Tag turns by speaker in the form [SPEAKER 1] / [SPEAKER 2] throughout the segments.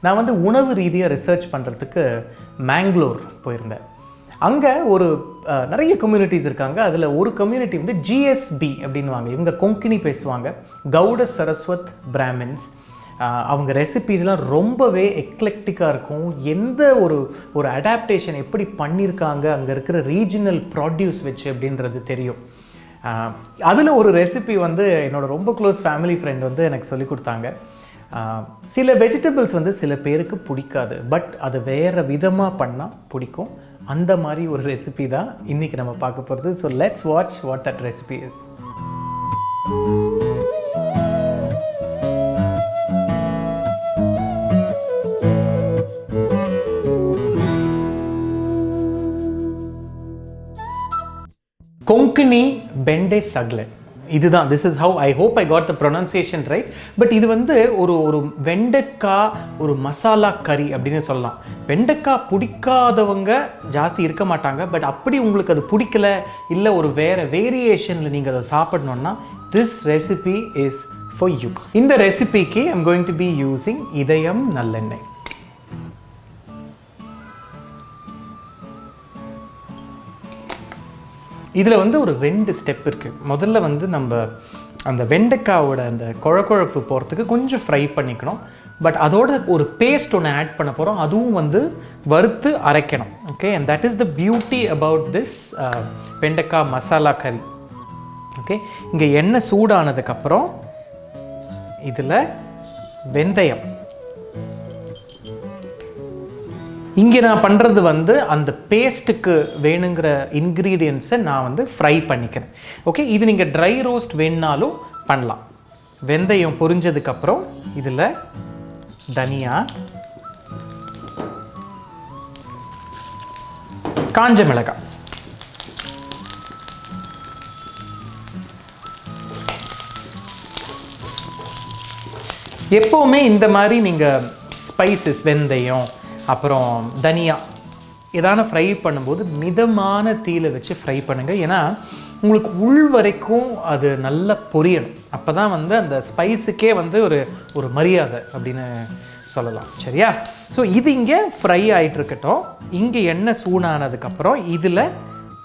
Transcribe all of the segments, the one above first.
[SPEAKER 1] நான் வந்து உணவு ரீதியாக ரிசர்ச் பண்ணுறதுக்கு மேங்களூர் போயிருந்தேன். அங்கே ஒரு நிறைய கம்யூனிட்டிஸ் இருக்காங்க. அதில் ஒரு கம்யூனிட்டி வந்து ஜிஎஸ்பி அப்படின்வாங்க. இவங்க கொங்கினி பேசுவாங்க, கவுட சரஸ்வத் பிராமின்ஸ். அவங்க ரெசிபீஸ்லாம் ரொம்பவே எக்லெக்டிக்காக இருக்கும். எந்த ஒரு அடாப்டேஷன் எப்படி பண்ணியிருக்காங்க அங்கே இருக்கிற ரீஜினல் ப்ராடியூஸ் வச்சு அப்படின்றது தெரியும். அதில் ஒரு ரெசிபி வந்து என்னோடய ரொம்ப க்ளோஸ் ஃபேமிலி ஃப்ரெண்ட் வந்து எனக்கு சொல்லி கொடுத்தாங்க. சில வெஜிடபிள்ஸ் வந்து சில பேருக்கு பிடிக்காது, பட் அது வேறு விதமாக பண்ணால் பிடிக்கும். அந்த மாதிரி ஒரு ரெசிபி தான் இன்றைக்கி நம்ம பார்க்க போகிறது. So let's watch what that recipe is. Konkani பெண்டே சக்லே, இதுதான். This is how I hope I got the pronunciation right. But இது வந்து ஒரு வெண்டைக்காய் ஒரு மசாலா கறி அப்படின்னு சொல்லலாம். வெண்டைக்காய் பிடிக்காதவங்க ஜாஸ்தி இருக்க மாட்டாங்க. பட் அப்படி உங்களுக்கு அது பிடிக்கல, இல்லை ஒரு வேறு வேரியேஷனில் நீங்கள் அதை சாப்பிடணுன்னா this recipe is for you. இந்த ரெசிபிக்கு I'm going to be using Idhayam நல்லெண்ணெய். இதில் வந்து ஒரு 2 ஸ்டெப் இருக்குது. முதல்ல வந்து நம்ம அந்த வெண்டைக்காவோட அந்த குழக்குழப்பு போகிறதுக்கு கொஞ்சம் ஃப்ரை பண்ணிக்கணும். பட் அதோட ஒரு பேஸ்ட் ஒன்று ஆட் பண்ண போகிறோம். அதுவும் வந்து வறுத்து அரைக்கணும். Okay, and that is the beauty about this வெண்டைக்காய் மசாலா கறி. ஓகே, இங்கே எண்ணெய் சூடானதுக்கப்புறம் இதில் வெந்தயம். இங்கே நான் பண்ணுறது வந்து அந்த பேஸ்ட்டுக்கு வேணுங்கிற இன்க்ரீடியன்ட்ஸை நான் வந்து ஃப்ரை பண்ணிக்கிறேன். ஓகே, இது நீங்கள் ட்ரை ரோஸ்ட் வேணுனாலும் பண்ணலாம். வெந்தயம் பொரிஞ்சதுக்கப்புறம் இதில் தனியா, காஞ்ச மிளகாய், எப்போவுமே இந்த மாதிரி நீங்கள் ஸ்பைசஸ் வெந்தயம் அப்புறம் தனியா ஏதான ஃப்ரை பண்ணும்போது மிதமான தீயில வச்சு ஃப்ரை பண்ணுங்கள். ஏன்னா உங்களுக்கு உள் வரைக்கும் அது நல்லா பொரியணும். அப்போ தான் வந்து அந்த ஸ்பைஸுக்கே வந்து ஒரு மரியாதை அப்படின்னு சொல்லலாம். சரியா? ஸோ இது இங்கே ஃப்ரை ஆகிட்டு இருக்கட்டும். இங்கே எண்ணெய் சூடானதுக்கப்புறம் இதில்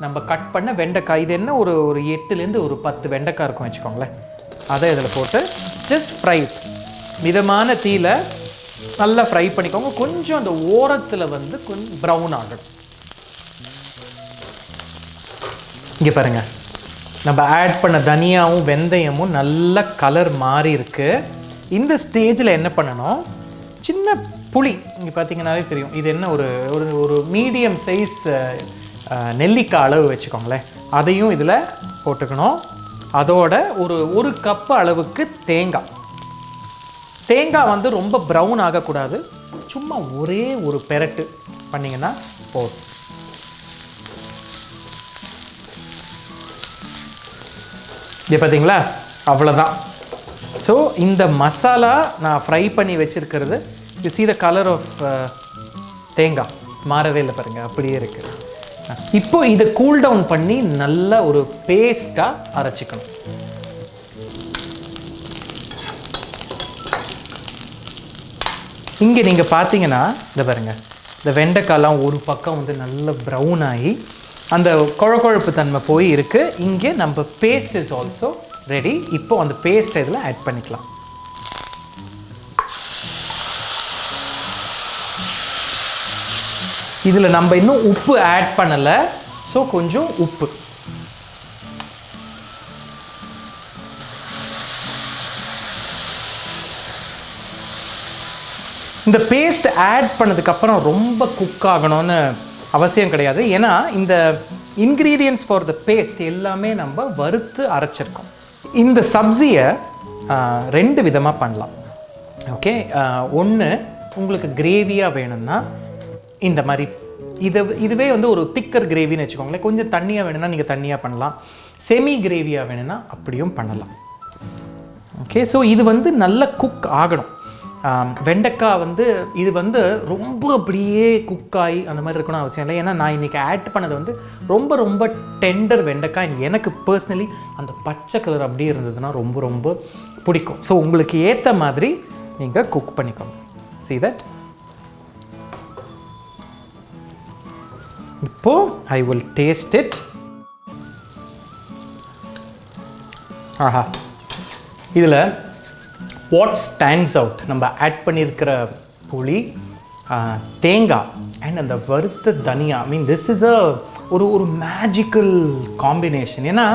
[SPEAKER 1] நம்ம கட் பண்ண வெண்டைக்காய், இது என்ன ஒரு 8லேருந்து ஒரு 10 வெண்டைக்காய் இருக்கும் வச்சுக்கோங்களேன், அதை இதில் போட்டு ஜஸ்ட் ஃப்ரை மிதமான தீயில நல்லா ஃப்ரை பண்ணிக்கோங்க. கொஞ்சம் அந்த ஓரத்தில் வந்து கொஞ்சம் ப்ரௌன் ஆகணும். இங்கே பாருங்கள், நம்ம ஆட் பண்ண தனியாவும் வெந்தயமும் நல்ல கலர் மாறி இருக்கு. இந்த ஸ்டேஜில் என்ன பண்ணணும், சின்ன புளி, இங்கே பார்த்தீங்கன்னாலே தெரியும், இது என்ன ஒரு மீடியம் சைஸ் நெல்லிக்காய் அளவு வச்சுக்கோங்களேன், அதையும் இதில் போட்டுக்கணும். அதோட ஒரு கப்பு அளவுக்கு தேங்காய் வந்து ரொம்ப ப்ரௌன் ஆகக்கூடாது, சும்மா ஒரே ஒரு பெரட்டு பண்ணிங்கன்னா போதும். இது பார்த்தீங்களா, அவ்வளோதான். ஸோ இந்த மசாலா நான் ஃப்ரை பண்ணி வச்சுருக்கிறது, you see the color of தேங்காய் மாறவே இல்லை பாருங்கள், அப்படியே இருக்குது. இப்போ இதை கூல் டவுன் பண்ணி நல்லா ஒரு பேஸ்ட்டாக அரைச்சிக்கணும். இங்கே நீங்கள் பார்த்தீங்கன்னா இந்த பாருங்கள், இந்த வெண்டைக்காய்லாம் ஒரு பக்கம் வந்து நல்ல ப்ரௌன் ஆகி அந்த குழக்குழப்பு தன்மை போய் இருக்குது. இங்கே நம்ம பேஸ்ட் இஸ் ஆல்சோ ரெடி. இப்போ அந்த பேஸ்ட் இதில் ஆட் பண்ணிக்கலாம். இதில் நம்ம இன்னும் உப்பு ஆட் பண்ணலை, ஸோ கொஞ்சம் உப்பு. இந்த பேஸ்ட் ஆட் பண்ணதுக்கப்புறம் ரொம்ப குக் ஆகணும்னு அவசியம் கிடையாது. ஏன்னா இந்த இன்க்ரீடியன்ட்ஸ் ஃபார் த பேஸ்ட் எல்லாமே நம்ம வறுத்து அரைச்சிருக்கோம். இந்த சப்ஜியை 2 விதமாக பண்ணலாம். ஓகே, ஒன்று உங்களுக்கு கிரேவியாக வேணும்னா இந்த மாதிரி இதுவே வந்து ஒரு திக்கர் கிரேவின்னு வச்சுக்கோங்களேன். கொஞ்சம் தண்ணியாக வேணும்னா நீங்கள் தண்ணியாக பண்ணலாம், செமி கிரேவியாக வேணும்னா அப்படியும் பண்ணலாம். ஓகே, ஸோ இது வந்து நல்ல குக் ஆகணும். வெண்டைக்காய் வந்து இது வந்து ரொம்ப அப்படியே குக்காய் அந்த மாதிரி இருக்கணும் அவசியம் இல்லை. ஏன்னா நான் இன்றைக்கி ஆட் பண்ணது வந்து ரொம்ப ரொம்ப டெண்டர் வெண்டைக்காய். எனக்கு பர்சனலி அந்த பச்சை கலர் அப்படியே இருந்ததுன்னா ரொம்ப ரொம்ப பிடிக்கும். ஸோ உங்களுக்கு ஏற்ற மாதிரி நீங்கள் குக் பண்ணிக்கோங்க. see that இப்போது ஐ வில் டேஸ்ட் இட். ஆஹா, இதில் வாட் ஸ்டாண்ட்ஸ் அவுட், நம்ம ஆட் பண்ணியிருக்கிற புளி, தேங்காய் அண்ட் அந்த வறுத்த தனியா. ஐ மீன் திஸ் இஸ் ஒரு மேஜிக்கல் காம்பினேஷன். ஏன்னா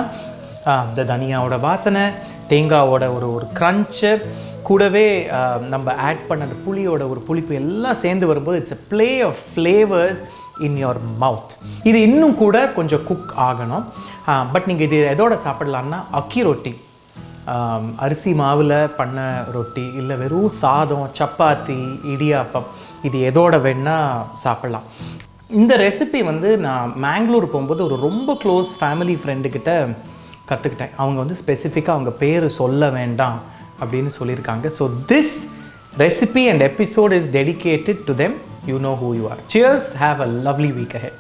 [SPEAKER 1] இந்த தனியாவோட வாசனை, தேங்காவோட ஒரு க்ரன்ச்சு, கூடவே நம்ம ஆட் பண்ண அந்த புளியோட ஒரு புளிப்பு எல்லாம் சேர்ந்து வரும்போது it's a play off flavours in your மவுத். இது இன்னும் கூட கொஞ்சம் குக் ஆகணும். பட் நீங்கள் இது எதோட சாப்பிடலான்னா அக்கி ரொட்டி, அரிசி மாவில் பண்ண ரொட்டி, இல்லை வெறும் சாதம், சப்பாத்தி, இடியாப்பம், இது எதோட வேணால் சாப்பிட்லாம். இந்த ரெசிபி வந்து நான் மேங்களூர் போகும்போது ஒரு ரொம்ப க்ளோஸ் ஃபேமிலி ஃப்ரெண்டுக்கிட்ட கற்றுக்கிட்டேன். அவங்க வந்து ஸ்பெசிஃபிக்காக அவங்க பேர் சொல்ல வேண்டாம் அப்படின்னு சொல்லியிருக்காங்க. So this recipe and episode is dedicated to them. You know who you are. Cheers. Have a lovely week ahead.